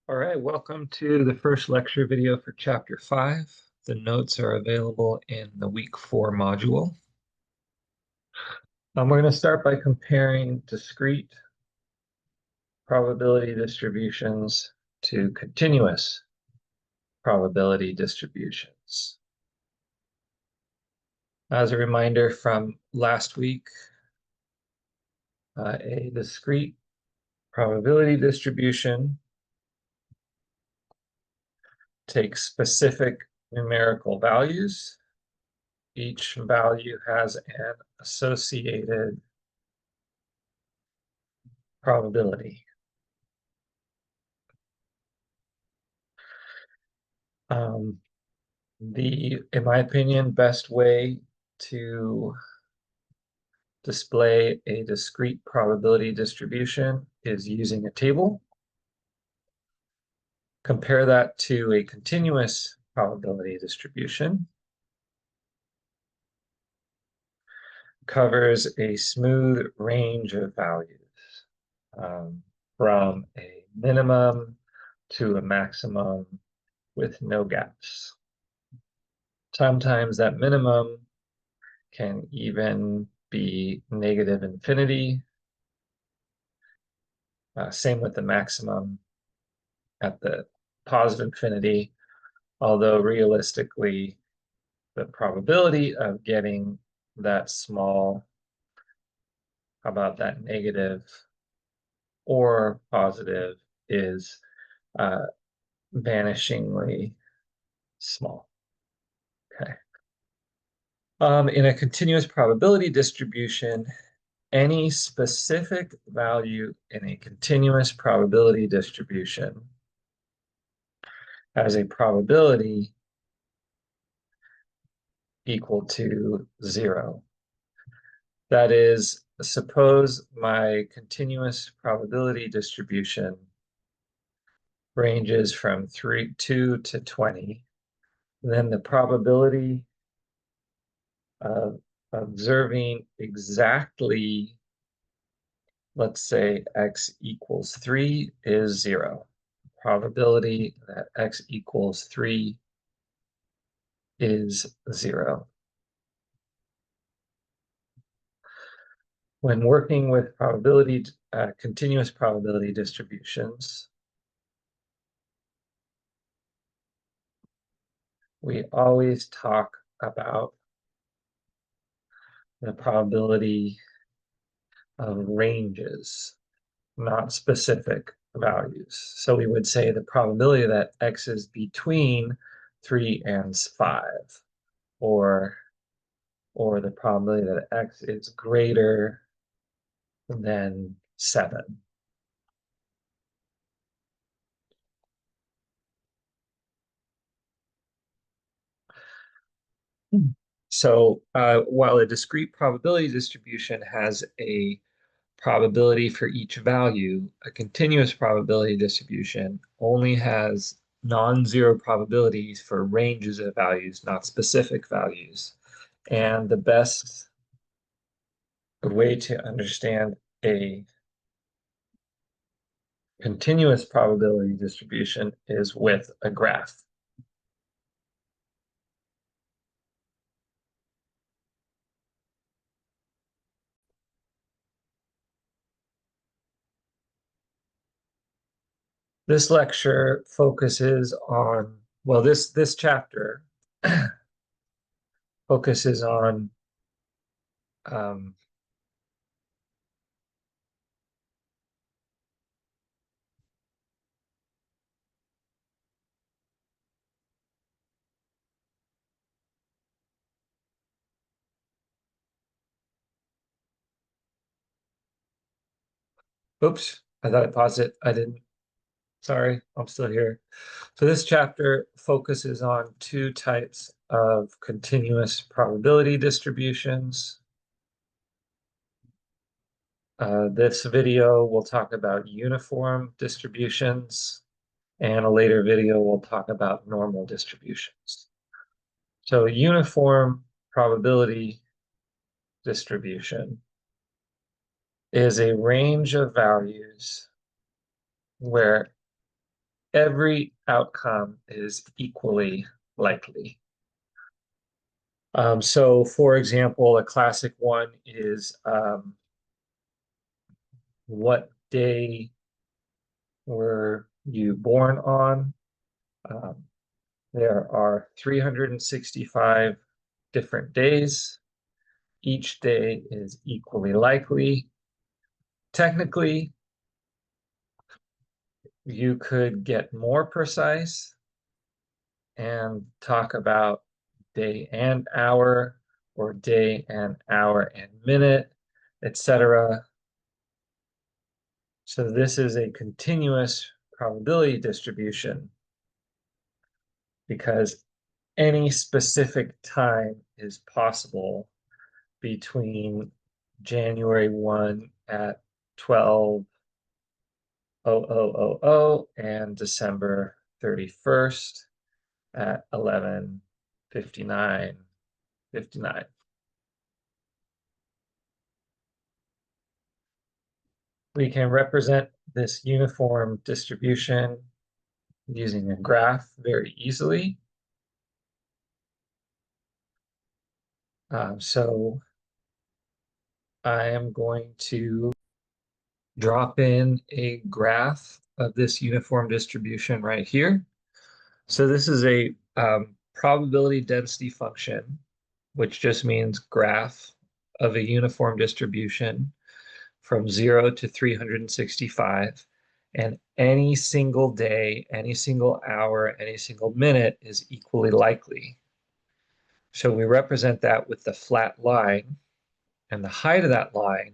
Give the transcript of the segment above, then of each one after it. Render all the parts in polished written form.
All right, welcome to the first lecture video for Chapter 5. The notes are available in the Week 4 module. We're going to start by comparing discrete probability distributions to continuous probability distributions. As a reminder from last week, a discrete probability distribution takes specific numerical values. Each value has an associated probability. In my opinion, best way to display a discrete probability distribution is using a table. Compare that to a continuous probability distribution. Covers a smooth range of values from a minimum to a maximum with no gaps. Sometimes that minimum can even be negative infinity. Same with the maximum at the positive infinity, although realistically, the probability of getting that small, how about that negative or positive, is vanishingly small. Okay. In a continuous probability distribution, any specific value in a continuous probability distribution has a probability equal to 0. That is, suppose my continuous probability distribution ranges from 2 to 20. Then the probability of observing exactly, let's say, x equals 3 is 0. Probability that x equals 3 is 0. When working with continuous probability distributions, we always talk about the probability of ranges, not specific values. So we would say the probability that x is between 3 and 5, or the probability that x is greater than 7. So while a discrete probability distribution has a probability for each value, a continuous probability distribution only has non-zero probabilities for ranges of values, not specific values. And the best way to understand a continuous probability distribution is with a graph. This lecture focuses on, well, this chapter focuses on oops, I thought I paused it. I didn't. Sorry, I'm still here. So this chapter focuses on two types of continuous probability distributions. This video will talk about uniform distributions, and a later video will talk about normal distributions. So uniform probability distribution is a range of values where every outcome is equally likely. So for example, a classic one is what day were you born on? Um, there are 365 different days. Each day is equally likely. Technically, you could get more precise and talk about day and hour, or day and hour and minute, etc. So this is a continuous probability distribution because any specific time is possible between January 1 at 12:00 and December 31st at 11:59. We can represent this uniform distribution using a graph very easily. So I am going to drop in a graph of this uniform distribution right here. So this is a probability density function, which just means graph of a uniform distribution from 0 to 365. And any single day, any single hour, any single minute is equally likely. So we represent that with the flat line, and the height of that line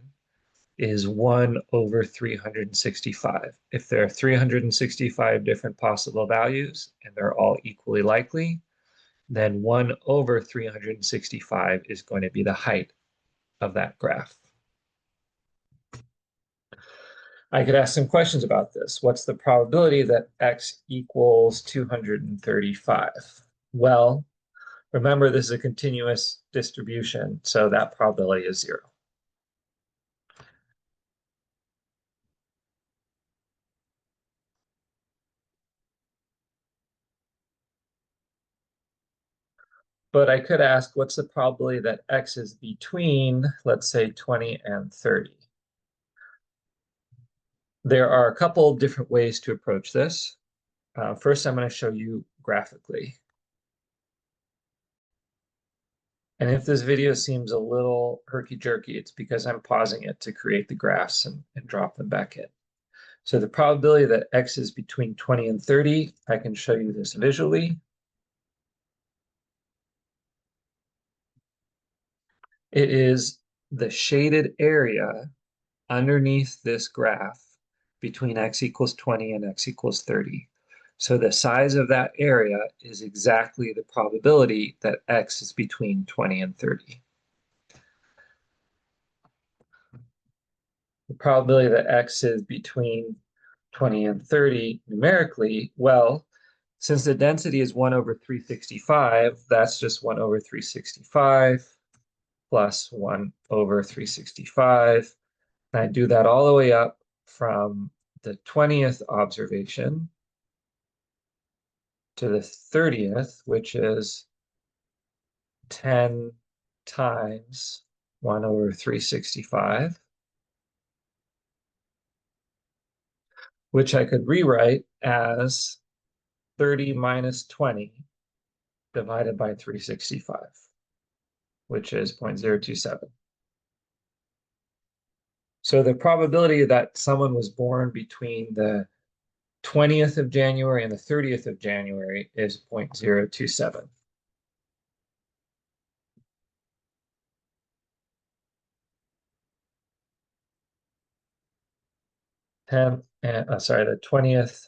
is 1 over 365. If there are 365 different possible values and they're all equally likely, then 1 over 365 is going to be the height of that graph. I could ask some questions about this. What's the probability that x equals 235? Well, remember this is a continuous distribution, so that probability is 0. But I could ask, what's the probability that x is between, let's say, 20 and 30? There are a couple different ways to approach this. First, I'm going to show you graphically. And if this video seems a little herky-jerky, it's because I'm pausing it to create the graphs and drop them back in. So the probability that x is between 20 and 30, I can show you this visually. It is the shaded area underneath this graph between x equals 20 and x equals 30. So the size of that area is exactly the probability that x is between 20 and 30. The probability that x is between 20 and 30 numerically, well, since the density is 1 over 365, that's just 1 over 365 plus 1 over 365. And I do that all the way up from the 20th observation to the 30th, which is 10 times 1 over 365, which I could rewrite as 30 minus 20 divided by 365, which is 0.027. So the probability that someone was born between the 20th of January and the 30th of January is 0.027. The 20th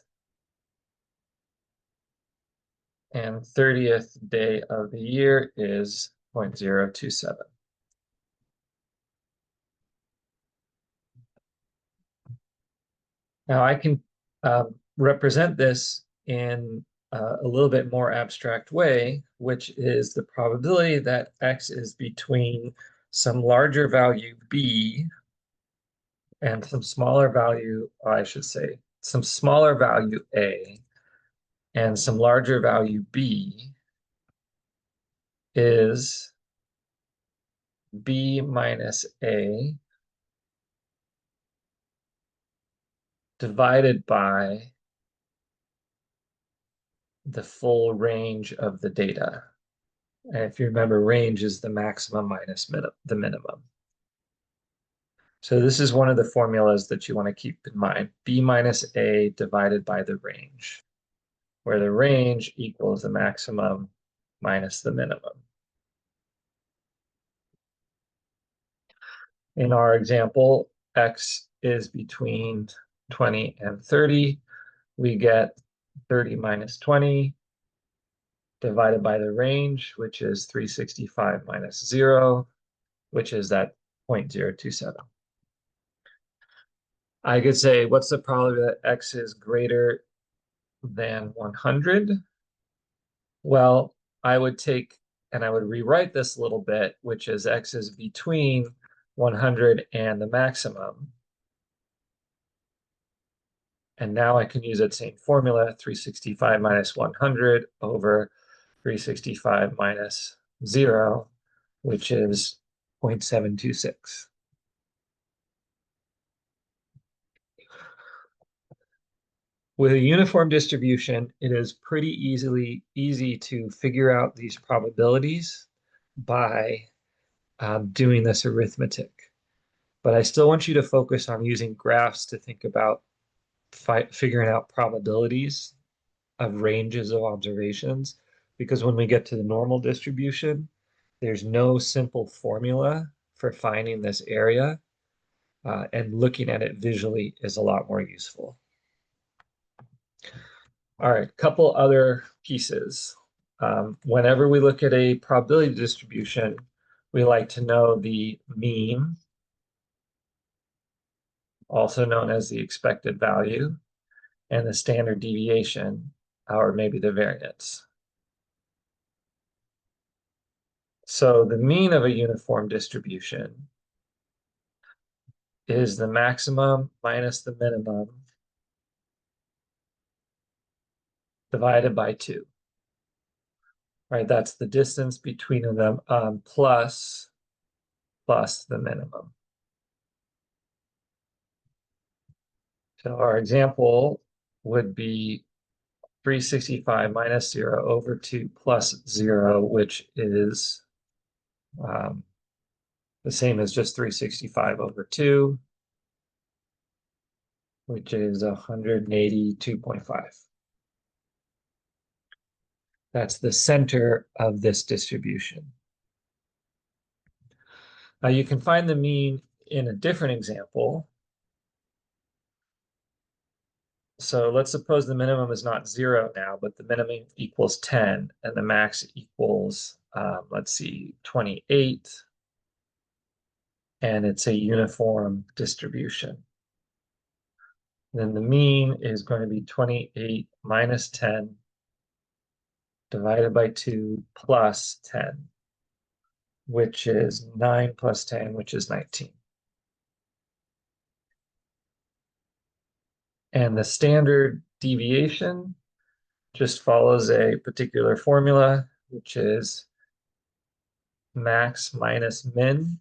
and 30th day of the year is 0.027. Now I can represent this in a little bit more abstract way, which is the probability that x is between some larger value b and some smaller value, I should say, some smaller value a, and some larger value b is b minus a divided by the full range of the data. And if you remember, range is the maximum minus the minimum. So this is one of the formulas that you want to keep in mind. B minus A divided by the range, where the range equals the maximum minus the minimum. In our example, x is between 20 and 30. We get 30 minus 20 divided by the range, which is 365 minus 0, which is that 0.027. I could say, what's the probability that x is greater than 100? Well, I would take, and I would rewrite this a little bit, which is x is between 100 and the maximum. And now I can use that same formula, 365 minus 100 over 365 minus 0, which is 0.726. With a uniform distribution, it is pretty easy to figure out these probabilities by doing this arithmetic. But I still want you to focus on using graphs to think about figuring out probabilities of ranges of observations, because when we get to the normal distribution, there's no simple formula for finding this area, and looking at it visually is a lot more useful. All right, couple other pieces. Whenever we look at a probability distribution, we like to know the mean, also known as the expected value, and the standard deviation, or maybe the variance. So the mean of a uniform distribution is the maximum minus the minimum divided by 2. Right, that's the distance between them plus the minimum. So our example would be 365 minus 0 over 2 plus 0, which is the same as just 365 over 2, which is 182.5. That's the center of this distribution. Now you can find the mean in a different example. So let's suppose the minimum is not 0 now, but the minimum equals 10 and the max equals, let's see, 28. And it's a uniform distribution. Then the mean is going to be 28 minus 10 divided by 2 plus 10, which is 9 plus 10, which is 19. And the standard deviation just follows a particular formula, which is max minus min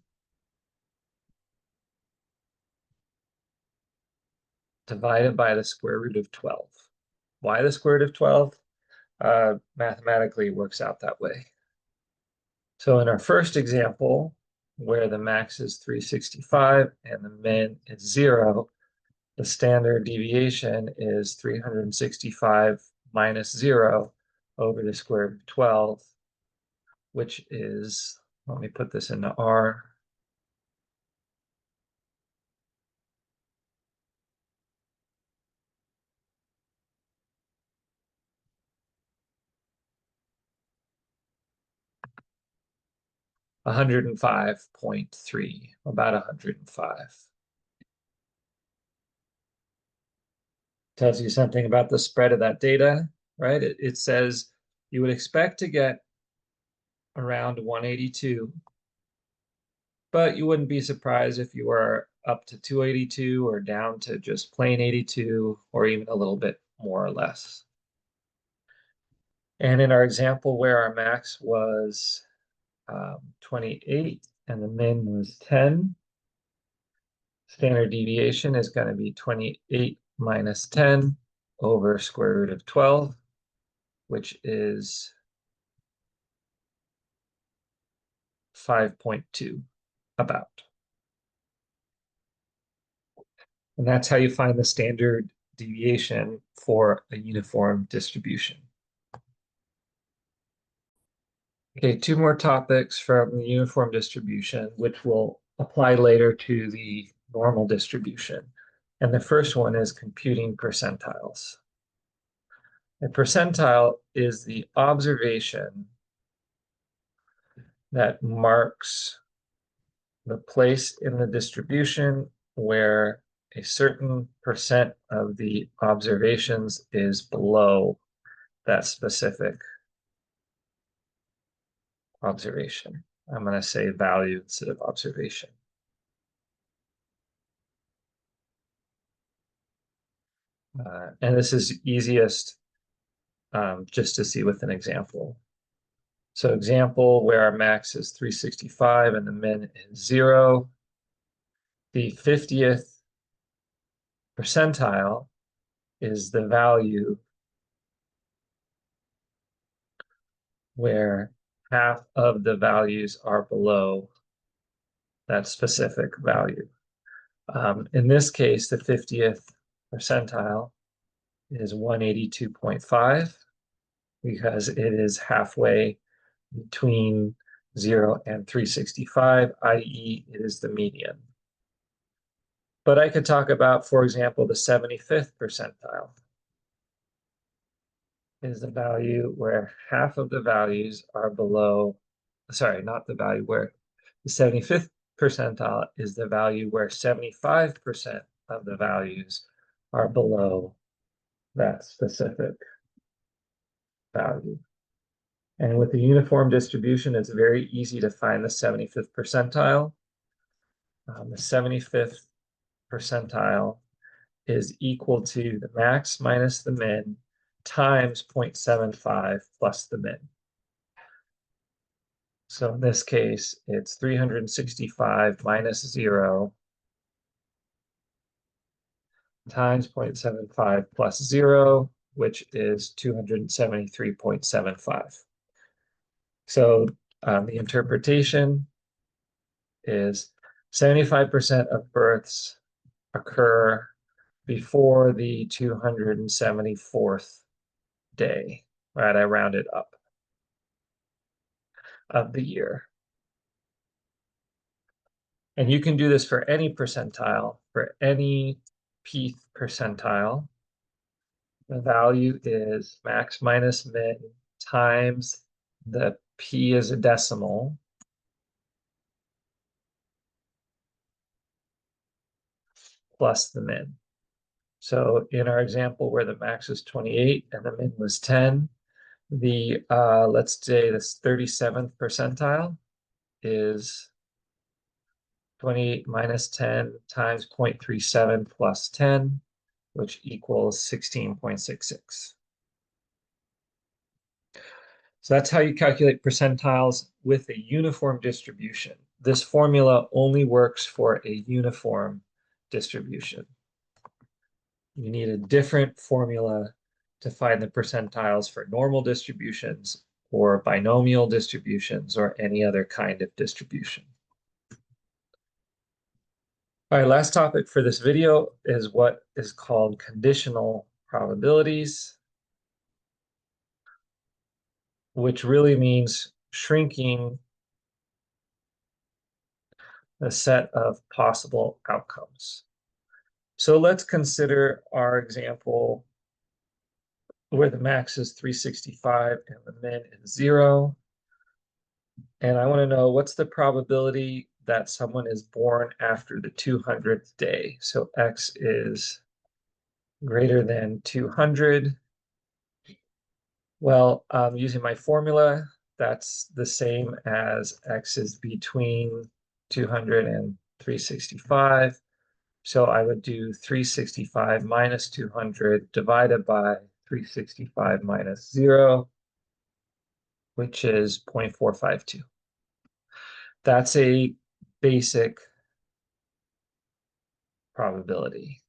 divided by the square root of 12. Why the square root of 12? Mathematically works out that way. So in our first example, where the max is 365 and the min is 0, the standard deviation is 365 minus 0 over the square root of 12, which is, let me put this into R, $105.3, about 105. Tells you something about the spread of that data, right? It says you would expect to get around 182, but you wouldn't be surprised if you were up to 282 or down to just plain 82 or even a little bit more or less. And in our example where our max was 28 and the min was 10, standard deviation is going to be 28 minus 10 over square root of 12, which is 5.2, about. And that's how you find the standard deviation for a uniform distribution. Okay, two more topics from the uniform distribution, which will apply later to the normal distribution. And the first one is computing percentiles. A percentile is the observation that marks the place in the distribution where a certain percent of the observations is below that specific observation. I'm going to say value instead of observation. And this is easiest just to see with an example. So example where our max is 365 and the min is 0. The 50th percentile is the value where half of the values are below that specific value. In this case, the 50th percentile is 182.5 because it is halfway between 0 and 365, i.e. it is the median. But I could talk about, for example, the 75th percentile is the value where half of the values are below, sorry, not the value where the 75th percentile is the value where 75% of the values are below that specific value. And with the uniform distribution, it's very easy to find the 75th percentile. The 75th percentile is equal to the max minus the min times 0.75 plus the min. So in this case, it's 365 minus 0 times 0.75 plus 0, which is 273.75. So the interpretation is 75% of births occur before the 274th day, right? I rounded up, of the year. And you can do this for any percentile, for any pth percentile. The value is max minus min times the p is a decimal plus the min. So in our example where the max is 28 and the min was 10, the let's say this 37th percentile is 28 minus 10 times 0.37 plus 10, which equals 16.66. So that's how you calculate percentiles with a uniform distribution. This formula only works for a uniform distribution. You need a different formula to find the percentiles for normal distributions or binomial distributions or any other kind of distribution. All right, last topic for this video is what is called conditional probabilities, which really means shrinking the set of possible outcomes. So let's consider our example where the max is 365 and the min is 0. And I want to know what's the probability that someone is born after the 200th day. So x is greater than 200. Well, using my formula, that's the same as x is between 200 and 365. So I would do 365 minus 200 divided by 365 minus 0. which is 0.452. That's a basic probability.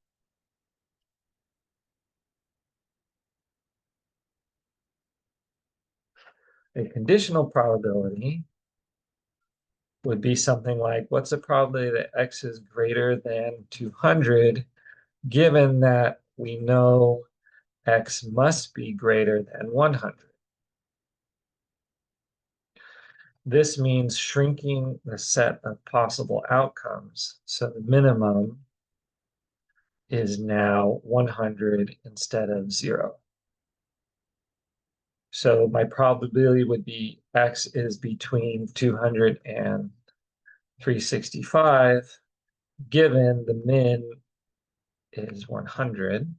A conditional probability would be something like, what's the probability that x is greater than 200, given that we know x must be greater than 100? This means shrinking the set of possible outcomes. So the minimum is now 100 instead of 0. So my probability would be x is between 200 and 365, given the min is 100.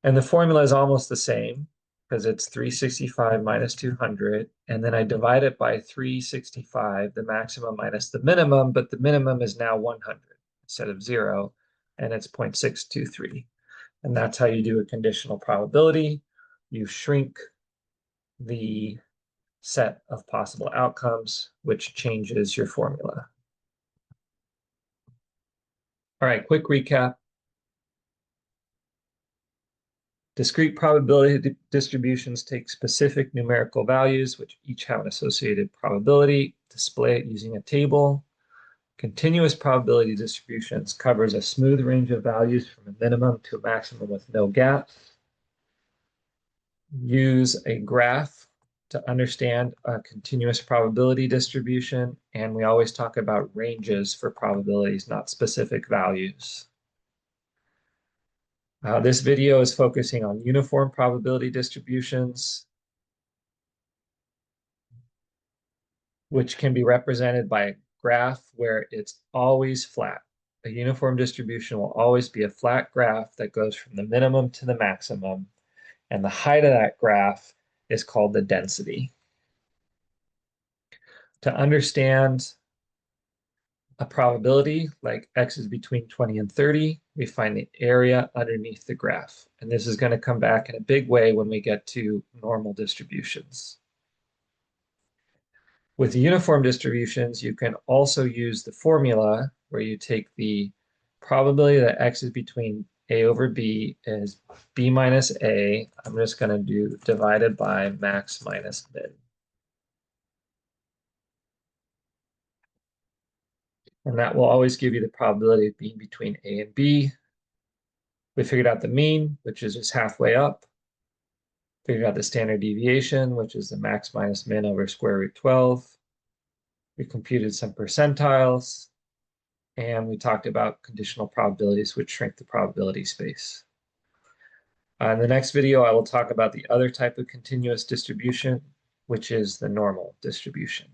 And the formula is almost the same because it's 365 minus 200. And then I divide it by 365, the maximum minus the minimum, but the minimum is now 100 instead of 0, and it's 0.623. And that's how you do a conditional probability. You shrink the set of possible outcomes, which changes your formula. All right, quick recap. Discrete probability distributions take specific numerical values, which each have an associated probability, display it using a table. Continuous probability distributions covers a smooth range of values from a minimum to a maximum with no gaps. Use a graph to understand a continuous probability distribution, and we always talk about ranges for probabilities, not specific values. This video is focusing on uniform probability distributions, which can be represented by a graph where it's always flat. A uniform distribution will always be a flat graph that goes from the minimum to the maximum, and the height of that graph is called the density. To understand a probability like x is between 20 and 30, we find the area underneath the graph. And this is going to come back in a big way when we get to normal distributions. With uniform distributions, you can also use the formula where you take the probability that x is between a over b is b minus a. I'm just going to do divided by max minus min. And that will always give you the probability of being between a and b. We figured out the mean, which is just halfway up. Figured out the standard deviation, which is the max minus min over square root 12. We computed some percentiles, and we talked about conditional probabilities, which shrink the probability space. In the next video, I will talk about the other type of continuous distribution, which is the normal distribution.